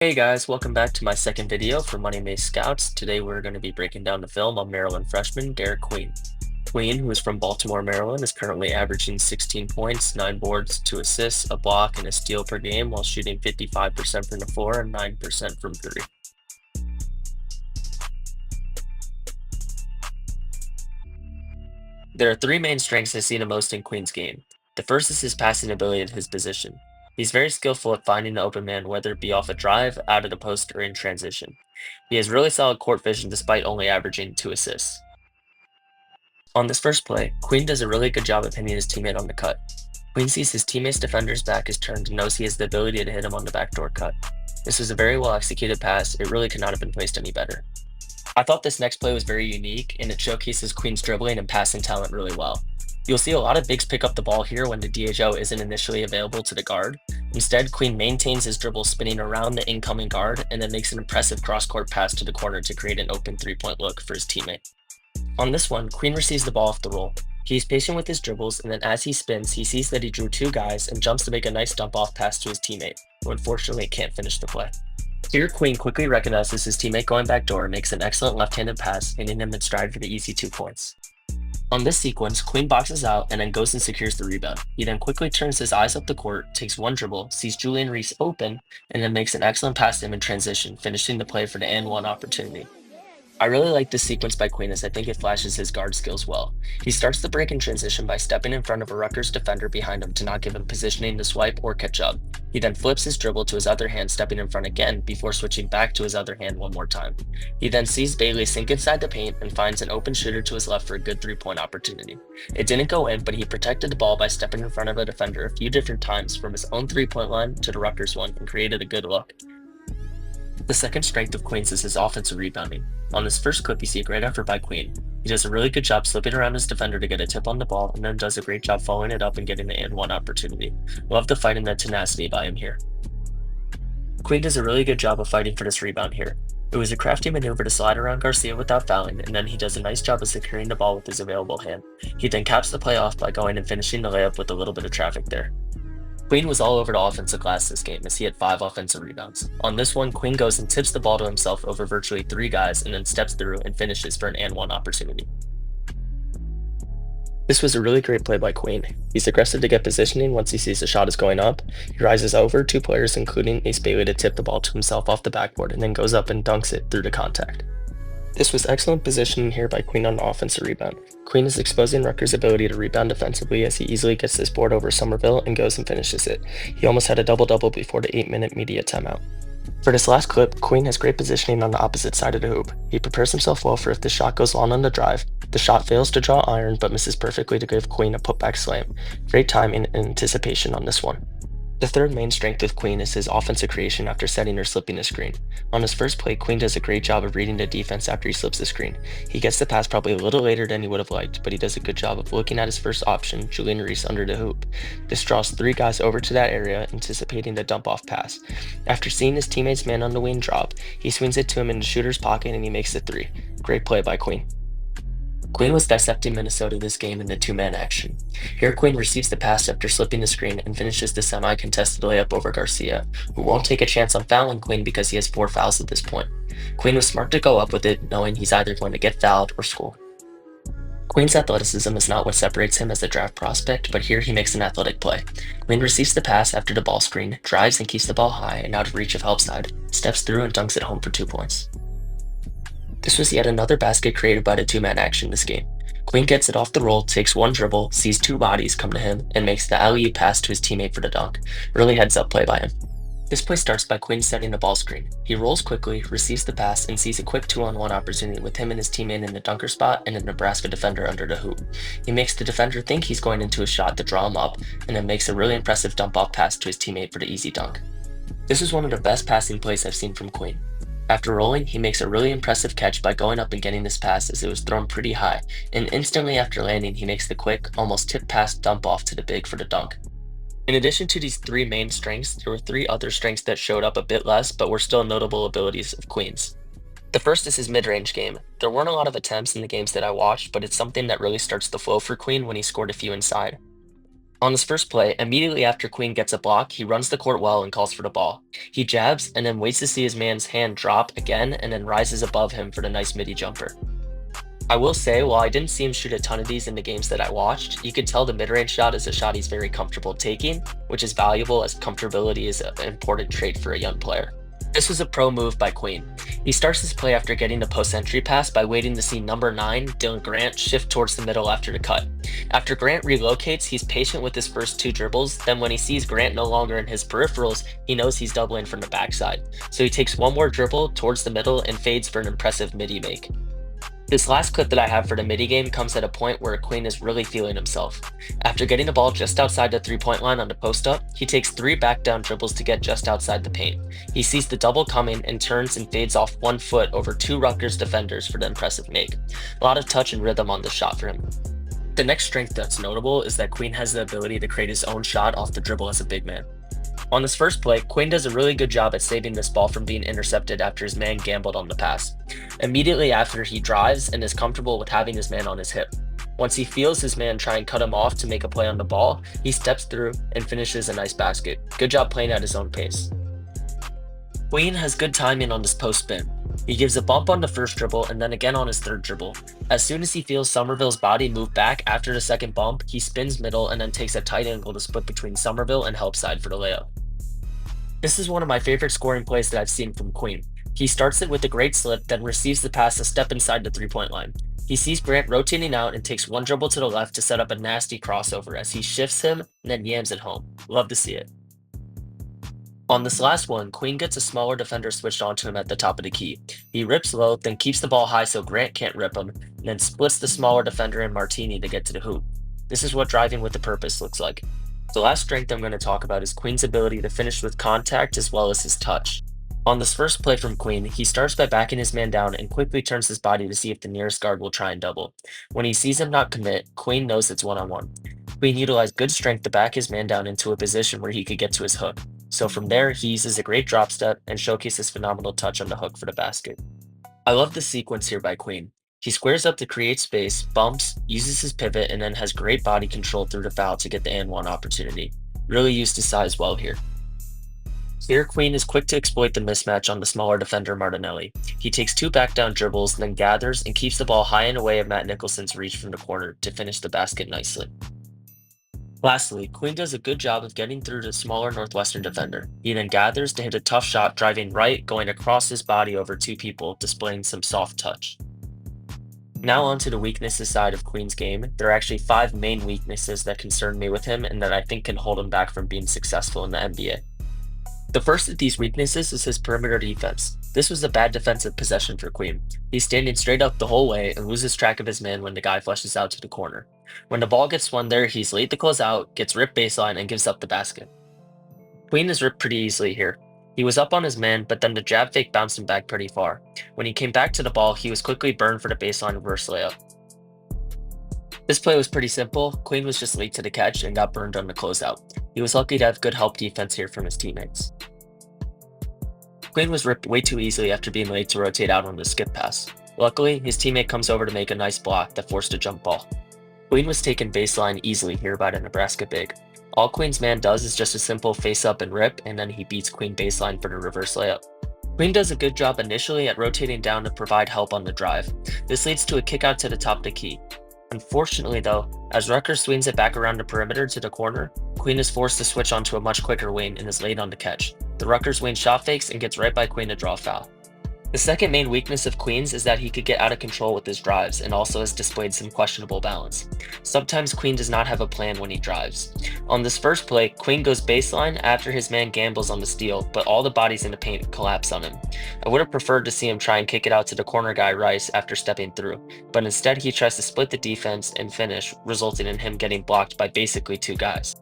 Hey guys, welcome back to my second video for Money Maze Scouts. Today we're going to be breaking down the film on Maryland freshman Derik Queen. Queen, who is from Baltimore, Maryland, is currently averaging 16 points, 9 boards, 2 assists, a block, and a steal per game while shooting 55% from the floor and 9% from three. There are three main strengths I see the most in Queen's game. The first is his passing ability at his position. He's very skillful at finding the open man, whether it be off a drive, out of the post, or in transition. He has really solid court vision despite only averaging 2 assists. On this first play, Queen does a really good job of hitting his teammate on the cut. Queen sees his teammate's defender's back is turned and knows he has the ability to hit him on the backdoor cut. This was a very well executed pass, it really could not have been placed any better. I thought this next play was very unique, and it showcases Queen's dribbling and passing talent really well. You'll see a lot of bigs pick up the ball here when the DHO isn't initially available to the guard. Instead, Queen maintains his dribble spinning around the incoming guard and then makes an impressive cross-court pass to the corner to create an open three-point look for his teammate. On this one, Queen receives the ball off the roll. He's patient with his dribbles, and then as he spins, he sees that he drew two guys and jumps to make a nice dump-off pass to his teammate, who unfortunately can't finish the play. Here, Queen quickly recognizes his teammate going backdoor and makes an excellent left-handed pass, hitting him in stride for the easy 2 points. On this sequence, Queen boxes out and then goes and secures the rebound. He then quickly turns his eyes up the court, takes one dribble, sees Julian Reese open, and then makes an excellent pass to him in transition, finishing the play for the and one opportunity. I really like this sequence by Queen as I think it flashes his guard skills well. He starts the break in transition by stepping in front of a Rutgers defender behind him to not give him positioning to swipe or catch up. He then flips his dribble to his other hand, stepping in front again before switching back to his other hand one more time. He then sees Bailey sink inside the paint and finds an open shooter to his left for a good three-point opportunity. It didn't go in, but he protected the ball by stepping in front of a defender a few different times from his own three-point line to the Rutgers one and created a good look. The second strength of Queen's is his offensive rebounding. On this first clip, you see a great effort by Queen. He does a really good job slipping around his defender to get a tip on the ball, and then does a great job following it up and getting the and one opportunity. Love the fight and the tenacity by him here. Queen does a really good job of fighting for this rebound here. It was a crafty maneuver to slide around Garcia without fouling, and then he does a nice job of securing the ball with his available hand. He then caps the play off by going and finishing the layup with a little bit of traffic there. Queen was all over the offensive glass this game as he had 5 offensive rebounds. On this one, Queen goes and tips the ball to himself over virtually 3 guys and then steps through and finishes for an and one opportunity. This was a really great play by Queen. He's aggressive to get positioning once he sees the shot is going up. He rises over 2 players including Ace Bailey to tip the ball to himself off the backboard and then goes up and dunks it through the contact. This was excellent positioning here by Queen on the offensive rebound. Queen is exposing Rutgers' ability to rebound defensively as he easily gets this board over Somerville and goes and finishes it. He almost had a double-double before the 8-minute media timeout. For this last clip, Queen has great positioning on the opposite side of the hoop. He prepares himself well for if the shot goes long on the drive. The shot fails to draw iron but misses perfectly to give Queen a putback slam. Great timing and anticipation on this one. The third main strength of Queen is his offensive creation after setting or slipping a screen. On his first play, Queen does a great job of reading the defense after he slips the screen. He gets the pass probably a little later than he would have liked, but he does a good job of looking at his first option, Julian Reese, under the hoop. This draws 3 guys over to that area, anticipating the dump-off pass. After seeing his teammate's man on the wing drop, he swings it to him in the shooter's pocket and he makes the 3. Great play by Queen. Queen was dissecting Minnesota this game in the 2-man action. Here Queen receives the pass after slipping the screen and finishes the semi-contested layup over Garcia, who won't take a chance on fouling Queen because he has 4 fouls at this point. Queen was smart to go up with it, knowing he's either going to get fouled or score. Queen's athleticism is not what separates him as a draft prospect, but here he makes an athletic play. Queen receives the pass after the ball screen, drives and keeps the ball high and out of reach of help side, steps through and dunks it home for 2 points. This was yet another basket created by the 2-man action this game. Queen gets it off the roll, takes one dribble, sees 2 bodies come to him, and makes the alley-oop pass to his teammate for the dunk. Really heads-up play by him. This play starts by Queen setting the ball screen. He rolls quickly, receives the pass, and sees a quick 2-on-1 opportunity with him and his teammate in the dunker spot and a Nebraska defender under the hoop. He makes the defender think he's going into a shot to draw him up, and then makes a really impressive dump-off pass to his teammate for the easy dunk. This is one of the best passing plays I've seen from Queen. After rolling, he makes a really impressive catch by going up and getting this pass as it was thrown pretty high, and instantly after landing he makes the quick, almost tip pass dump off to the big for the dunk. In addition to these 3 main strengths, there were 3 other strengths that showed up a bit less but were still notable abilities of Queen's. The first is his mid-range game. There weren't a lot of attempts in the games that I watched, but it's something that really starts to flow for Queen when he scored a few inside. On his first play, immediately after Queen gets a block, he runs the court well and calls for the ball. He jabs and then waits to see his man's hand drop again and then rises above him for the nice midi jumper. I will say, while I didn't see him shoot a ton of these in the games that I watched, you could tell the mid-range shot is a shot he's very comfortable taking, which is valuable as comfortability is an important trait for a young player. This was a pro move by Queen. He starts his play after getting the post-entry pass by waiting to see number 9, Dylan Grant, shift towards the middle after the cut. After Grant relocates, he's patient with his first 2 dribbles, then when he sees Grant no longer in his peripherals, he knows he's doubling from the backside. So he takes one more dribble towards the middle and fades for an impressive midi make. This last clip that I have for the midi game comes at a point where Queen is really feeling himself. After getting the ball just outside the 3-point line on the post-up, he takes 3 back-down dribbles to get just outside the paint. He sees the double coming and turns and fades off 1 foot over 2 Rutgers defenders for the impressive make. A lot of touch and rhythm on the shot for him. The next strength that's notable is that Queen has the ability to create his own shot off the dribble as a big man. On this first play, Quinn does a really good job at saving this ball from being intercepted after his man gambled on the pass. Immediately after, he drives and is comfortable with having his man on his hip. Once he feels his man try and cut him off to make a play on the ball, he steps through and finishes a nice basket. Good job playing at his own pace. Queen has good timing on this post spin. He gives a bump on the first dribble and then again on his third dribble. As soon as he feels Somerville's body move back after the second bump, he spins middle and then takes a tight angle to split between Somerville and help side for the layup. This is one of my favorite scoring plays that I've seen from Queen. He starts it with a great slip, then receives the pass a step inside the 3-point line. He sees Grant rotating out and takes one dribble to the left to set up a nasty crossover as he shifts him and then yams it home. Love to see it. On this last one, Queen gets a smaller defender switched onto him at the top of the key. He rips low, then keeps the ball high so Grant can't rip him, and then splits the smaller defender in Martini to get to the hoop. This is what driving with a purpose looks like. The last strength I'm going to talk about is Queen's ability to finish with contact as well as his touch. On this first play from Queen, he starts by backing his man down and quickly turns his body to see if the nearest guard will try and double. When he sees him not commit, Queen knows it's one-on-one. Queen utilized good strength to back his man down into a position where he could get to his hook. So from there, he uses a great drop step and showcases phenomenal touch on the hook for the basket. I love the sequence here by Queen. He squares up to create space, bumps, uses his pivot, and then has great body control through the foul to get the and one opportunity. Really used his size well here. Here, Queen is quick to exploit the mismatch on the smaller defender Martinelli. He takes 2 back down dribbles, then gathers and keeps the ball high and away of Matt Nicholson's reach from the corner to finish the basket nicely. Lastly, Queen does a good job of getting through the smaller Northwestern defender. He then gathers to hit a tough shot driving right, going across his body over 2 people, displaying some soft touch. Now on to the weaknesses side of Queen's game. There are actually 5 main weaknesses that concern me with him and that I think can hold him back from being successful in the NBA. The first of these weaknesses is his perimeter defense. This was a bad defensive possession for Queen. He's standing straight up the whole way and loses track of his man when the guy flushes out to the corner. When the ball gets won there, he's late to close out, gets ripped baseline, and gives up the basket. Queen is ripped pretty easily here. He was up on his man, but then the jab fake bounced him back pretty far. When he came back to the ball, he was quickly burned for the baseline reverse layup. This play was pretty simple. Queen was just late to the catch and got burned on the closeout. He was lucky to have good help defense here from his teammates. Queen was ripped way too easily after being late to rotate out on the skip pass. Luckily, his teammate comes over to make a nice block that forced a jump ball. Queen was taken baseline easily here by the Nebraska big. All Queen's man does is just a simple face up and rip, and then he beats Queen baseline for the reverse layup. Queen does a good job initially at rotating down to provide help on the drive. This leads to a kick out to the top of the key. Unfortunately though, as Rutgers swings it back around the perimeter to the corner, Queen is forced to switch onto a much quicker wing and is late on the catch. The Rutgers wing shot fakes and gets right by Queen to draw a foul. The second main weakness of Queen's is that he could get out of control with his drives and also has displayed some questionable balance. Sometimes Queen does not have a plan when he drives. On this first play, Queen goes baseline after his man gambles on the steal, but all the bodies in the paint collapse on him. I would have preferred to see him try and kick it out to the corner guy Rice after stepping through, but instead he tries to split the defense and finish, resulting in him getting blocked by basically 2 guys.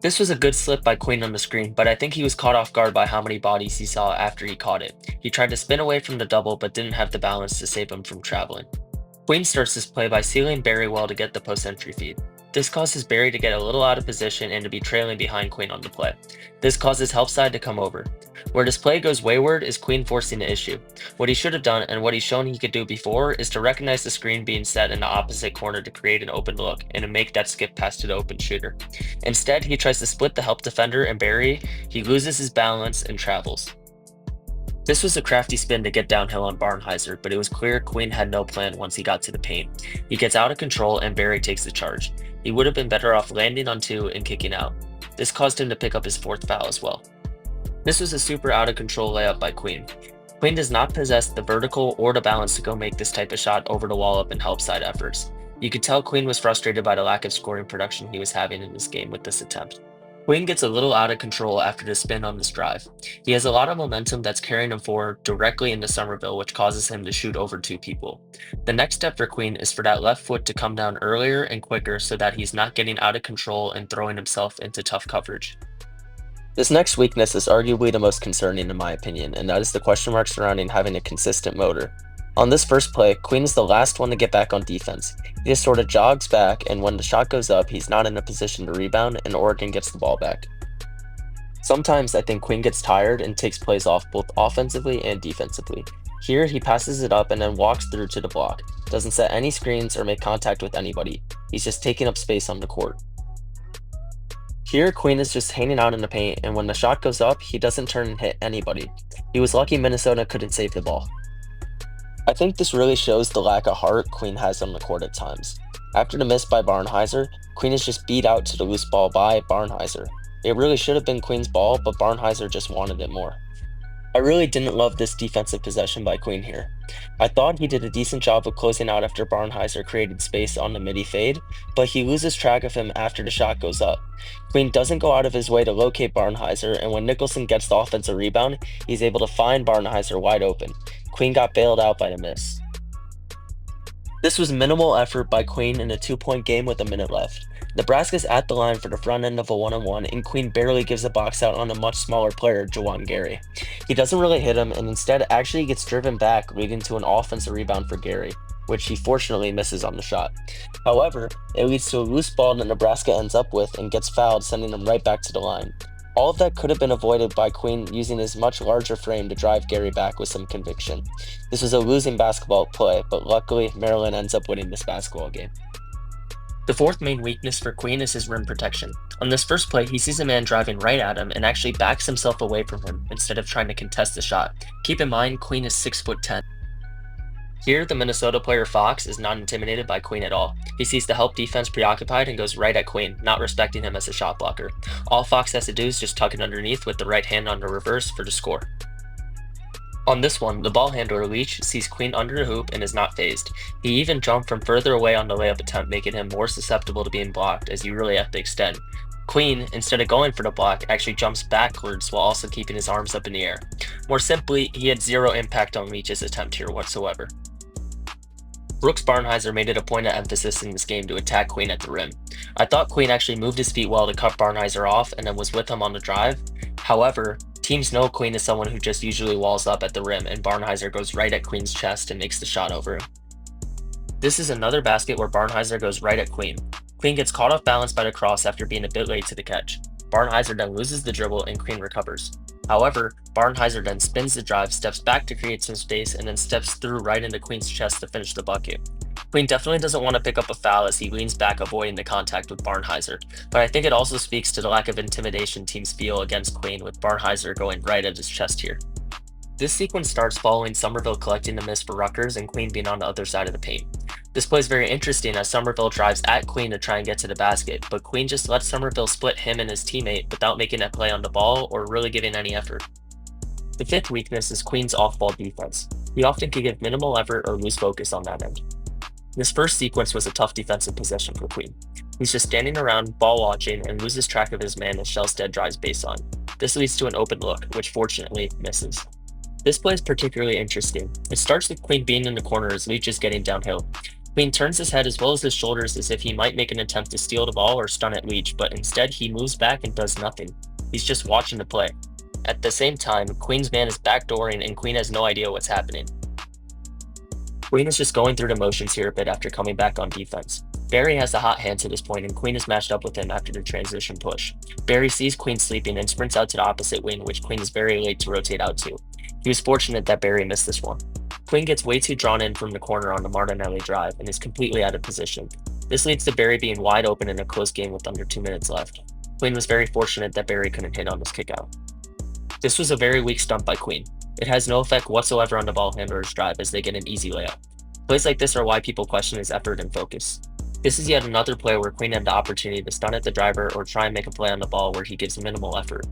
This was a good slip by Queen on the screen, but I think he was caught off guard by how many bodies he saw after he caught it. He tried to spin away from the double, but didn't have the balance to save him from traveling. Queen starts this play by sealing Barry well to get the post-entry feed. This causes Barry to get a little out of position and to be trailing behind Queen on the play. This causes help side to come over. Where this play goes wayward is Queen forcing the issue. What he should have done, and what he's shown he could do before, is to recognize the screen being set in the opposite corner to create an open look, and to make that skip pass to the open shooter. Instead, he tries to split the help defender and Barry, he loses his balance and travels. This was a crafty spin to get downhill on Barnheiser, but it was clear Queen had no plan once he got to the paint. He gets out of control and Barry takes the charge. He would have been better off landing on two and kicking out. This caused him to pick up his fourth foul as well. This was a super out of control layup by Queen. Queen does not possess the vertical or the balance to go make this type of shot over the wall up in help side efforts. You could tell Queen was frustrated by the lack of scoring production he was having in this game with this attempt. Queen gets a little out of control after the spin on this drive. He has a lot of momentum that's carrying him forward directly into Somerville, which causes him to shoot over two people. The next step for Queen is for that left foot to come down earlier and quicker so that he's not getting out of control and throwing himself into tough coverage. This next weakness is arguably the most concerning in my opinion, and that is the question mark surrounding having a consistent motor. On this first play, Queen is the last one to get back on defense. He just sort of jogs back, and when the shot goes up, he's not in a position to rebound, and Oregon gets the ball back. Sometimes I think Queen gets tired and takes plays off both offensively and defensively. Here, he passes it up and then walks through to the block. Doesn't set any screens or make contact with anybody. He's just taking up space on the court. Here, Queen is just hanging out in the paint, and when the shot goes up, he doesn't turn and hit anybody. He was lucky Minnesota couldn't save the ball. I think this really shows the lack of heart Queen has on the court at times. After the miss by Barnheiser, Queen is just beat out to the loose ball by Barnheiser. It really should have been Queen's ball, but Barnheiser just wanted it more. I really didn't love this defensive possession by Queen here. I thought he did a decent job of closing out after Barnheiser created space on the midi fade, but he loses track of him after the shot goes up. Queen doesn't go out of his way to locate Barnheiser, and when Nicholson gets the offensive rebound, he's able to find Barnheiser wide open. Queen got bailed out by the miss. This was minimal effort by Queen in a 2-point game with a minute left. Nebraska's at the line for the front end of a one-on-one, and Queen barely gives a box out on a much smaller player, Juwan Gary. He doesn't really hit him, and instead actually gets driven back, leading to an offensive rebound for Gary, which he fortunately misses on the shot. However, it leads to a loose ball that Nebraska ends up with and gets fouled, sending him right back to the line. All of that could have been avoided by Queen using his much larger frame to drive Gary back with some conviction. This was a losing basketball play, but luckily Maryland ends up winning this basketball game. The fourth main weakness for Queen is his rim protection. On this first play, he sees a man driving right at him and actually backs himself away from him instead of trying to contest the shot. Keep in mind, Queen is 6'10". Here, the Minnesota player Fox is not intimidated by Queen at all. He sees the help defense preoccupied and goes right at Queen, not respecting him as a shot blocker. All Fox has to do is just tuck it underneath with the right hand on the reverse for the score. On this one, the ball handler Leach sees Queen under the hoop and is not fazed. He even jumped from further away on the layup attempt, making him more susceptible to being blocked, as you really have to extend. Queen, instead of going for the block, actually jumps backwards while also keeping his arms up in the air. More simply, he had zero impact on Leach's attempt here whatsoever. Brooks Barnheiser made it a point of emphasis in this game to attack Queen at the rim. I thought Queen actually moved his feet well to cut Barnheiser off and then was with him on the drive. However, teams know Queen is someone who just usually walls up at the rim, and Barnheiser goes right at Queen's chest and makes the shot over him. This is another basket where Barnheiser goes right at Queen. Queen gets caught off balance by the cross after being a bit late to the catch. Barnheiser then loses the dribble and Queen recovers. However, Barnheiser then spins the drive, steps back to create some space, and then steps through right into Queen's chest to finish the bucket. Queen definitely doesn't want to pick up a foul as he leans back avoiding the contact with Barnheiser, but I think it also speaks to the lack of intimidation teams feel against Queen with Barnheiser going right at his chest here. This sequence starts following Somerville collecting the miss for Rutgers and Queen being on the other side of the paint. This play is very interesting as Somerville drives at Queen to try and get to the basket, but Queen just lets Somerville split him and his teammate without making a play on the ball or really giving any effort. The fifth weakness is Queen's off-ball defense. He often can give minimal effort or lose focus on that end. This first sequence was a tough defensive possession for Queen. He's just standing around, ball watching, and loses track of his man as Shelstead drives baseline. This leads to an open look, which fortunately misses. This play is particularly interesting. It starts with Queen being in the corner as Leach is getting downhill. Queen turns his head as well as his shoulders as if he might make an attempt to steal the ball or stun at Leach, but instead he moves back and does nothing. He's just watching the play. At the same time, Queen's man is backdooring and Queen has no idea what's happening. Queen is just going through the motions here a bit after coming back on defense. Barry has the hot hand to this point, and Queen is matched up with him after the transition push. Barry sees Queen sleeping and sprints out to the opposite wing, which Queen is very late to rotate out to. He was fortunate that Barry missed this one. Queen gets way too drawn in from the corner on the Martinelli drive and is completely out of position. This leads to Barry being wide open in a close game with under 2 minutes left. Queen was very fortunate that Barry couldn't hit on this kickout. This was a very weak stunt by Queen. It has no effect whatsoever on the ball handler's drive as they get an easy layup. Plays like this are why people question his effort and focus. This is yet another play where Queen had the opportunity to stun at the driver or try and make a play on the ball where he gives minimal effort.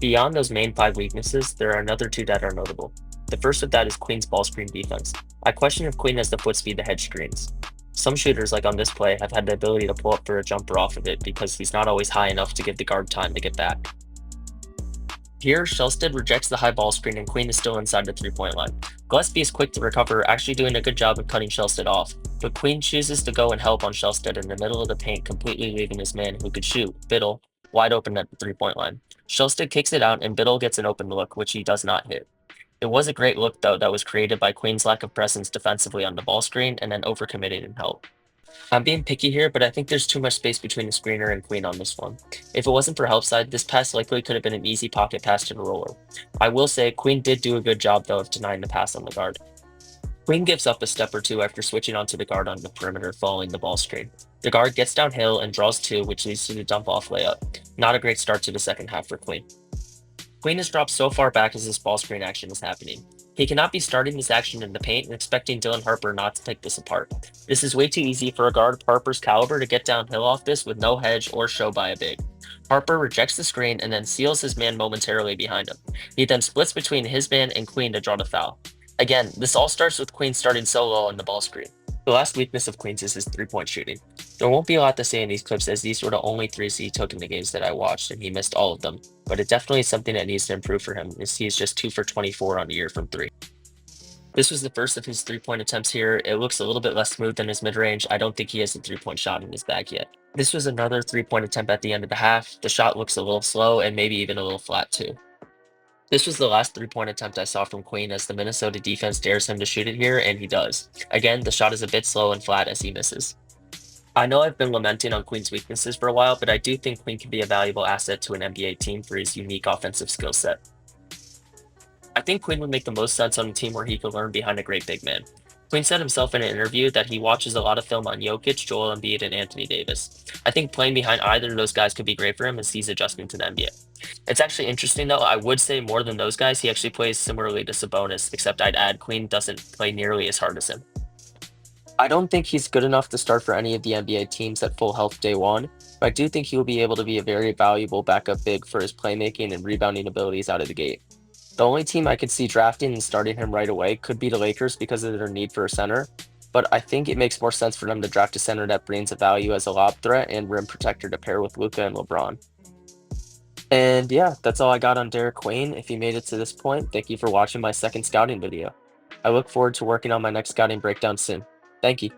Beyond those main 5 weaknesses, there are another 2 that are notable. The first of that is Queen's ball screen defense. I question if Queen has the foot speed to hedge screens. Some shooters, like on this play, have had the ability to pull up for a jumper off of it because he's not always high enough to give the guard time to get back. Here, Shellstead rejects the high ball screen and Queen is still inside the 3-point line. Gillespie is quick to recover, actually doing a good job of cutting Shellstead off, but Queen chooses to go and help on Shellstead in the middle of the paint, completely leaving his man who could shoot, Biddle, wide open at the 3-point line. Shellstead kicks it out and Biddle gets an open look, which he does not hit. It was a great look, though, that was created by Queen's lack of presence defensively on the ball screen and then overcommitting in help. I'm being picky here, but I think there's too much space between the screener and Queen on this one. If it wasn't for help side, this pass likely could have been an easy pocket pass to the roller. I will say, Queen did do a good job, though, of denying the pass on the guard. Queen gives up a step or two after switching onto the guard on the perimeter following the ball screen. The guard gets downhill and draws 2, which leads to the dump-off layup. Not a great start to the second half for Queen. Queen is dropped so far back as this ball screen action is happening. He cannot be starting this action in the paint and expecting Dylan Harper not to pick this apart. This is way too easy for a guard of Harper's caliber to get downhill off this with no hedge or show by a big. Harper rejects the screen and then seals his man momentarily behind him. He then splits between his man and Queen to draw the foul. Again, this all starts with Queen starting so low on the ball screen. The last weakness of Queen's is his 3-point shooting. There won't be a lot to say in these clips as these were the only 3s he took in the games that I watched and he missed all of them, but it definitely is something that needs to improve for him as he is just 2 for 24 on the year from 3. This was the first of his 3-point attempts here. It looks a little bit less smooth than his mid-range. I don't think he has a 3-point shot in his bag yet. This was another 3-point attempt at the end of the half. The shot looks a little slow and maybe even a little flat too. This was the last 3-point attempt I saw from Queen as the Minnesota defense dares him to shoot it here, and he does. Again, the shot is a bit slow and flat as he misses. I know I've been lamenting on Queen's weaknesses for a while, but I do think Queen can be a valuable asset to an NBA team for his unique offensive skill set. I think Queen would make the most sense on a team where he could learn behind a great big man. Queen said himself in an interview that he watches a lot of film on Jokic, Joel Embiid, and Anthony Davis. I think playing behind either of those guys could be great for him as he's adjusting to the NBA. It's actually interesting though, I would say more than those guys, he actually plays similarly to Sabonis, except I'd add Queen doesn't play nearly as hard as him. I don't think he's good enough to start for any of the NBA teams at full health day 1, but I do think he will be able to be a very valuable backup big for his playmaking and rebounding abilities out of the gate. The only team I could see drafting and starting him right away could be the Lakers because of their need for a center, but I think it makes more sense for them to draft a center that brings a value as a lob threat and rim protector to pair with Luka and LeBron. And yeah, that's all I got on Derik Queen. If you made it to this point, thank you for watching my second scouting video. I look forward to working on my next scouting breakdown soon. Thank you.